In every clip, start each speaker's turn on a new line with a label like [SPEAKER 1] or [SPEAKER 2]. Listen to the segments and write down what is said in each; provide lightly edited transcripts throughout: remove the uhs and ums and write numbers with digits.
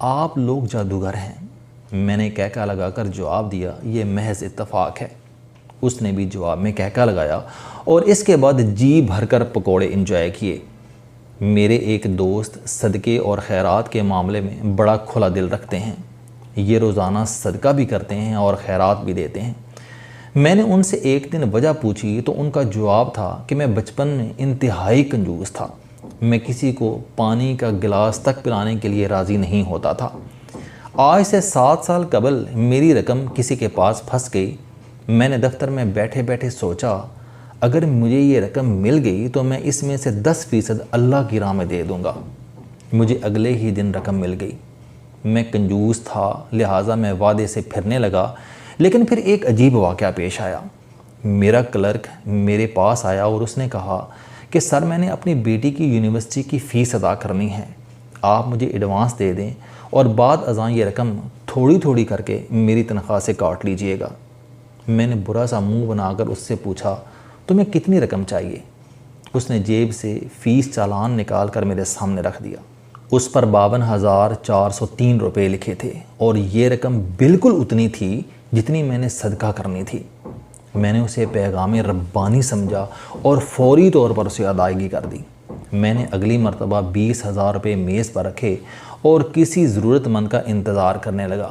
[SPEAKER 1] آپ لوگ جادوگر ہیں۔ میں نے کہکا لگا کر جواب دیا یہ محض اتفاق ہے۔ اس نے بھی جواب میں کہکا لگایا اور اس کے بعد جی بھر کر پکوڑے انجوائے کیے۔ میرے ایک دوست صدقے اور خیرات کے معاملے میں بڑا کھلا دل رکھتے ہیں۔ یہ روزانہ صدقہ بھی کرتے ہیں اور خیرات بھی دیتے ہیں۔ میں نے ان سے ایک دن وجہ پوچھی تو ان کا جواب تھا کہ میں بچپن میں انتہائی کنجوس تھا۔ میں کسی کو پانی کا گلاس تک پلانے کے لیے راضی نہیں ہوتا تھا۔ آج سے 7 سال قبل میری رقم کسی کے پاس پھنس گئی۔ میں نے دفتر میں بیٹھے بیٹھے سوچا اگر مجھے یہ رقم مل گئی تو میں اس میں سے 10% اللہ کی راہ میں دے دوں گا۔ مجھے اگلے ہی دن رقم مل گئی۔ میں کنجوس تھا لہٰذا میں وعدے سے پھرنے لگا، لیکن پھر ایک عجیب واقعہ پیش آیا۔ میرا کلرک میرے پاس آیا اور اس نے کہا کہ سر میں نے اپنی بیٹی کی یونیورسٹی کی فیس ادا کرنی ہے، آپ مجھے ایڈوانس دے دیں اور بعد ازاں یہ رقم تھوڑی تھوڑی کر کے میری تنخواہ سے کاٹ لیجئے گا۔ میں نے برا سا منہ بنا کر اس سے پوچھا تمہیں کتنی رقم چاہیے؟ اس نے جیب سے فیس چالان نکال کر میرے سامنے رکھ دیا۔ اس پر 52,403 روپے لکھے تھے اور یہ رقم بالکل اتنی تھی جتنی میں نے صدقہ کرنی تھی۔ میں نے اسے پیغام ربانی سمجھا اور فوری طور پر اسے ادائیگی کر دی۔ میں نے اگلی مرتبہ 20,000 روپے میز پر رکھے اور کسی ضرورت مند کا انتظار کرنے لگا۔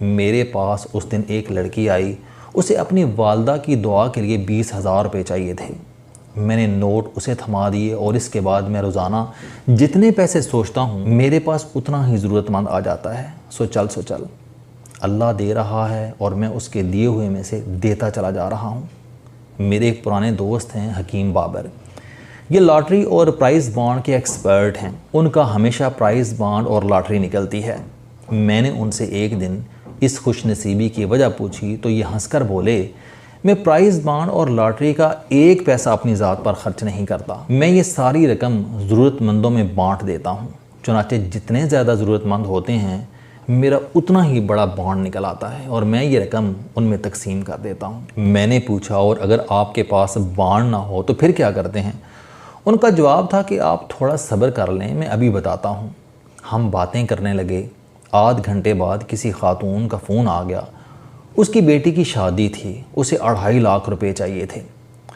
[SPEAKER 1] میرے پاس اس دن ایک لڑکی آئی، اسے اپنی والدہ کی دعا کے لیے 20,000 روپے چاہیے تھے۔ میں نے نوٹ اسے تھما دیے اور اس کے بعد میں روزانہ جتنے پیسے سوچتا ہوں میرے پاس اتنا ہی ضرورت مند آ جاتا ہے۔ سو چل اللہ دے رہا ہے اور میں اس کے دیے ہوئے میں سے دیتا چلا جا رہا ہوں۔ میرے ایک پرانے دوست ہیں حکیم بابر، یہ لاٹری اور پرائز بانڈ کے ایکسپرٹ ہیں۔ ان کا ہمیشہ پرائز بانڈ اور لاٹری نکلتی ہے۔ میں نے ان سے ایک دن اس خوش نصیبی کی وجہ پوچھی تو یہ ہنس کر بولے میں پرائز بانڈ اور لاٹری کا 1 پیسہ اپنی ذات پر خرچ نہیں کرتا، میں یہ ساری رقم ضرورت مندوں میں بانٹ دیتا ہوں۔ چنانچہ جتنے زیادہ ضرورت مند ہوتے ہیں میرا اتنا ہی بڑا بانڈ نکل آتا ہے اور میں یہ رقم ان میں تقسیم کر دیتا ہوں۔ میں نے پوچھا اور اگر آپ کے پاس بانڈ نہ ہو تو پھر کیا کرتے ہیں؟ ان کا جواب تھا کہ آپ تھوڑا صبر کر لیں، میں ابھی بتاتا ہوں۔ ہم باتیں کرنے لگے۔ آدھ گھنٹے بعد کسی خاتون کا فون آ گیا۔ اس کی بیٹی کی شادی تھی، اسے 2.5 لاکھ روپے چاہیے تھے۔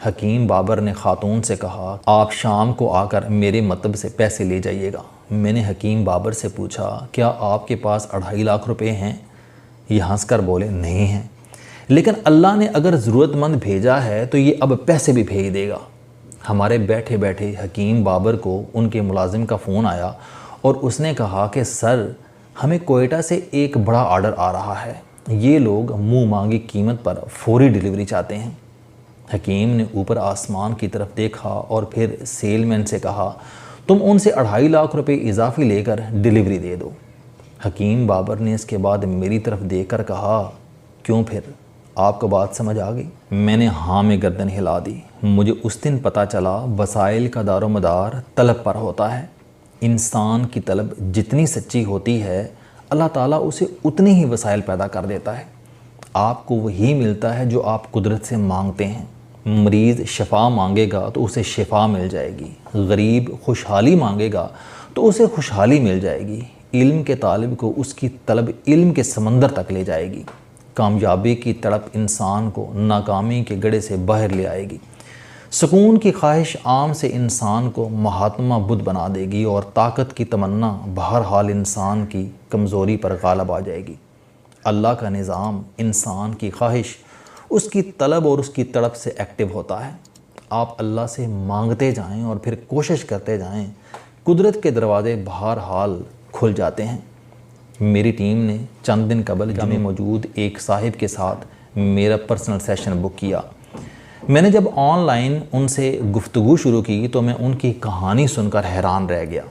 [SPEAKER 1] حکیم بابر نے خاتون سے کہا آپ شام کو آ کر میرے مکتب سے پیسے لے جائیے گا۔ میں نے حکیم بابر سے پوچھا کیا آپ کے پاس 2.5 لاکھ روپے ہیں؟ یہ ہنس کر بولے نہیں ہیں، لیکن اللہ نے اگر ضرورت مند بھیجا ہے تو یہ اب پیسے بھی بھیج دے گا۔ ہمارے بیٹھے بیٹھے حکیم بابر کو ان کے ملازم کا فون آیا اور اس نے کہا کہ سر ہمیں کوئٹہ سے ایک بڑا آرڈر آ رہا ہے، یہ لوگ منہ مانگی قیمت پر فوری ڈیلیوری چاہتے ہیں۔ حکیم نے اوپر آسمان کی طرف دیکھا اور پھر سیل مین سے کہا تم ان سے 2.5 لاکھ روپے اضافی لے کر ڈیلیوری دے دو۔ حکیم بابر نے اس کے بعد میری طرف دیکھ کر کہا کیوں پھر آپ کو بات سمجھ آ گئی؟ میں نے ہاں میں گردن ہلا دی۔ مجھے اس دن پتہ چلا وسائل کا دار و مدار طلب پر ہوتا ہے۔ انسان کی طلب جتنی سچی ہوتی ہے اللہ تعالیٰ اسے اتنے ہی وسائل پیدا کر دیتا ہے۔ آپ کو وہی ملتا ہے جو آپ قدرت سے مانگتے ہیں۔ مریض شفا مانگے گا تو اسے شفا مل جائے گی، غریب خوشحالی مانگے گا تو اسے خوشحالی مل جائے گی، علم کے طالب کو اس کی طلب علم کے سمندر تک لے جائے گی، کامیابی کی تڑپ انسان کو ناکامی کے گڑھے سے باہر لے آئے گی، سکون کی خواہش عام سے انسان کو مہاتما بدھ بنا دے گی اور طاقت کی تمنا بہرحال انسان کی کمزوری پر غالب آ جائے گی۔ اللہ کا نظام انسان کی خواہش اس کی طلب اور اس کی تڑپ سے ایکٹیو ہوتا ہے۔ آپ اللہ سے مانگتے جائیں اور پھر کوشش کرتے جائیں، قدرت کے دروازے بہرحال کھل جاتے ہیں۔ میری ٹیم نے چند دن قبل جامع موجود ایک صاحب کے ساتھ میرا پرسنل سیشن بک کیا۔ میں نے جب آن لائن ان سے گفتگو شروع کی تو میں ان کی کہانی سن کر حیران رہ گیا۔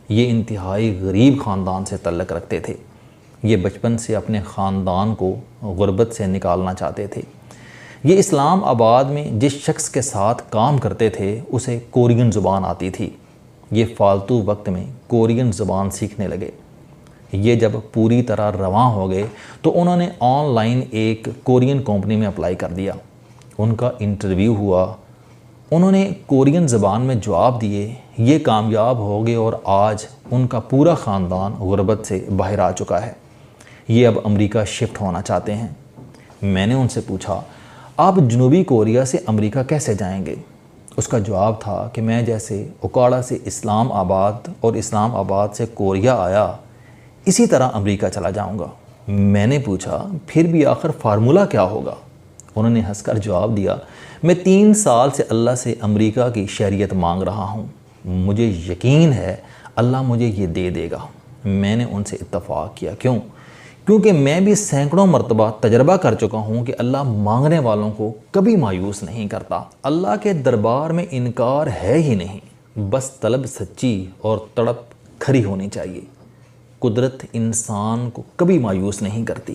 [SPEAKER 1] یہ انتہائی غریب خاندان سے تعلق رکھتے تھے۔ یہ بچپن سے اپنے خاندان کو غربت سے نکالنا چاہتے تھے۔ یہ اسلام آباد میں جس شخص کے ساتھ کام کرتے تھے اسے کورین زبان آتی تھی۔ یہ فالتو وقت میں کورین زبان سیکھنے لگے۔ یہ جب پوری طرح رواں ہو گئے تو انہوں نے آن لائن ایک کورین کمپنی میں اپلائی کر دیا۔ ان کا انٹرویو ہوا انہوں نے کورین زبان میں جواب دیے، یہ کامیاب ہو گئے اور آج ان کا پورا خاندان غربت سے باہر آ چکا ہے، یہ اب امریکہ شفٹ ہونا چاہتے ہیں۔ میں نے ان سے پوچھا آپ جنوبی کوریا سے امریکہ کیسے جائیں گے؟ اس کا جواب تھا کہ میں جیسے اوکاڑا سے اسلام آباد اور اسلام آباد سے کوریا آیا اسی طرح امریکہ چلا جاؤں گا۔ میں نے پوچھا پھر بھی آخر فارمولہ کیا ہوگا؟ انہوں نے ہنس کر جواب دیا، میں 3 سال سے اللہ سے امریکہ کی شہریت مانگ رہا ہوں، مجھے یقین ہے اللہ مجھے یہ دے دے گا۔ میں نے ان سے اتفاق کیا، کیونکہ میں بھی سینکڑوں مرتبہ تجربہ کر چکا ہوں کہ اللہ مانگنے والوں کو کبھی مایوس نہیں کرتا۔ اللہ کے دربار میں انکار ہے ہی نہیں، بس طلب سچی اور تڑپ کھری ہونی چاہیے۔ قدرت انسان کو کبھی مایوس نہیں کرتی۔